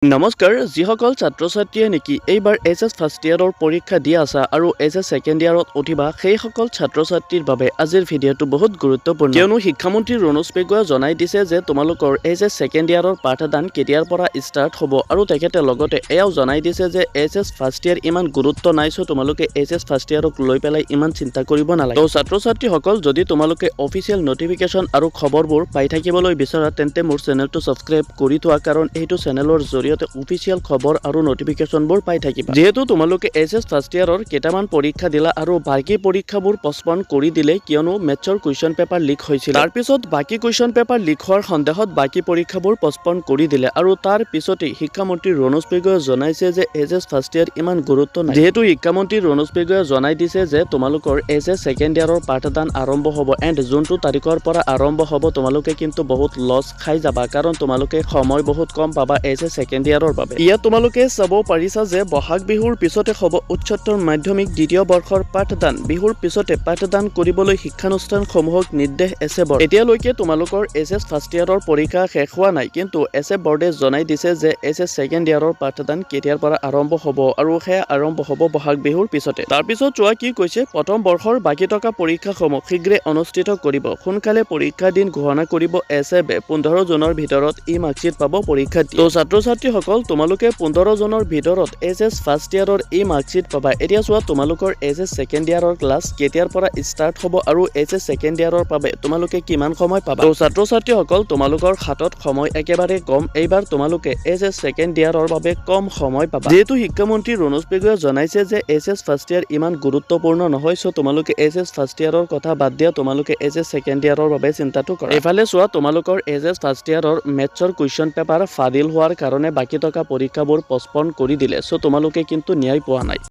নমস্কাৰ যিসকল ছাত্ৰ ছাত্ৰীয়ে নেকি এইবাৰ এইচএছ ফাৰ্ষ্ট ইয়াৰৰ পৰীক্ষা দি আছা আৰু এইচএছ ছেকেণ্ড ইয়াৰত উঠিবা সেইসকল ছাত্ৰ ছাত্ৰীৰ বাবে আজিৰ ভিডিঅ'টো বহুত গুৰুত্বপূৰ্ণ কিয়নো শিক্ষামন্ত্ৰী ৰণোজ পেগুৱাই জনাই দিছে যে তোমালোকৰ এইচএছ ছেকেণ্ড ইয়াৰৰ পাঠদান কেতিয়াৰ পৰা ষ্টাৰ্ট হ'ব আৰু তেখেতে লগতে এয়াও জনাই দিছে যে এইচএছ ফাৰ্ষ্ট ইয়াৰ ইমান গুৰুত্ব নাই চ' তোমালোকে এইচএছ ফাৰ্ষ্ট ইয়াৰক লৈ পেলাই ইমান চিন্তা কৰিব নালাগে। তো ছাত্ৰ ছাত্ৰীসকল যদি তোমালোকে অফিচিয়েল নটিফিকেশ্যন আৰু খবৰবোৰ পাই থাকিবলৈ বিচাৰা তেন্তে মোৰ চেনেলটো ছাবস্ক্ৰাইব কৰি থোৱা কাৰণ এইটো চেনেলৰ অফিচিয়েল খবৰ আৰু নটিফিকেশ্যনবোৰ পাই থাকিবা। যেহেতু তোমালোকে এইচএছ ফাৰ্ষ্ট ইয়াৰৰ কেইটামান পৰীক্ষা দিলা আৰু বাকী পৰীক্ষাবোৰ পষ্টপন কৰি দিলে কিয়নো মেথছৰ কুৱেশ্যন পেপাৰ লিক হৈছিল, তাৰ পিছত বাকী কুৱেশ্যন পেপাৰ লিক হোৱাৰ সন্দেহত বাকী পৰীক্ষাবোৰ পষ্টপন কৰি দিলে আৰু তাৰ পিছতেই শিক্ষামন্ত্ৰী ৰণোজ পেগুৱাই জনাইছে যে এইচএছ ফাৰ্ষ্ট ইয়াৰ ইমান গুৰুত্ব নাই। যেহেতু শিক্ষামন্ত্ৰী ৰণোজ পেগুৱাই জনাই দিছে যে তোমালোকৰ এইচএছ ছেকেণ্ড ইয়াৰৰ পাঠদান আৰম্ভ হ'ব এণ্ড যোনটো তাৰিখৰ পৰা আৰম্ভ হ'ব তোমালোকে কিন্তু বহুত লছ খাই যাবা কাৰণ তোমালোকে সময় বহুত কম পাবা এইচএছ ছেকেণ্ড ইয়াৰৰ বাবে। ইয়াত তোমালোকে চাব পাৰিছা যে বহাগ বিহুৰ পিছতে হ'ব উচ্চতৰ মাধ্যমিক দ্বিতীয় বৰ্ষৰ পাঠদান। বিহুৰ পিছতে পাঠদান কৰিবলৈ শিক্ষানুষ্ঠানসমূহক নিৰ্দেশ এছে বৰ্ড। এতিয়ালৈকে তোমালোকৰ এইচএছ ফাৰ্ষ্ট ইয়াৰৰ পৰীক্ষা শেষ হোৱা নাই, কিন্তু এছে বৰ্ডে জনাই দিছে যে এইচএছ ছেকেণ্ড ইয়াৰৰ পাঠদান কেতিয়াৰ পৰা আৰম্ভ হ'ব আৰু সেয়া আৰম্ভ হ'ব বহাগ বিহুৰ পিছতে। তাৰপিছত চোৱা কি কৈছে, প্ৰথম বৰ্ষৰ বাকী থকা পৰীক্ষাসমূহ শীঘ্ৰে অনুষ্ঠিত কৰিব। সোনকালে পৰীক্ষা দিন ঘোষণা কৰিব এছেবে। 15 জুনৰ ভিতৰত ই মাৰ্কশ্বিট পাব পৰীক্ষাৰ্থী। তো ছাত্ৰ ছাত্ৰীসকল তোমালোকে 15 জনৰ ভিতৰত এইচএছ ফাৰ্ষ্ট ইয়াৰৰ এই মাৰ্কশ্বিট পাবা। এতিয়া চোৱা তোমালোকৰ এইচএছ ছেকেণ্ড ইয়াৰৰ ক্লাছ কেতিয়াৰ পৰা ষ্টাৰ্ট হ'ব আৰু এইচএছ ছেকেণ্ড ইয়াৰৰ বাবে তোমালোকে কিমান সময় পাবা। তো ছাত্ৰ ছাত্ৰীসকল তোমালোকৰ হাতত সময় একেবাৰে কম, এইবাৰ তোমালোকে এইচএছ ছেকেণ্ড ইয়াৰৰ বাবে কম সময় পাবা। যেহেতু শিক্ষামন্ত্ৰী ৰণোজ পেগুৱাই জনাইছে যে এইচএছ ফাৰ্ষ্ট ইয়াৰ ইমান গুৰুত্বপূৰ্ণ নহয়, চ' তোমালোকে এইচএছ ফাৰ্ষ্ট ইয়াৰৰ কথা বাদ দিয়া, তোমালোকে এইচএছ ছেকেণ্ড ইয়াৰৰ বাবে চিন্তাটো কৰা। এইফালে চোৱা তোমালোকৰ এইচএছ ফাৰ্ষ্ট ইয়াৰৰ মেথছৰ কুৱেশ্যন পেপাৰ ফাদিল হোৱাৰ কাৰণে বাকী থকা পৰীক্ষাবোৰ পষ্টপন কৰি দিলে, চ' তোমালোকে কিন্তু ন্যায় পোৱা নাই।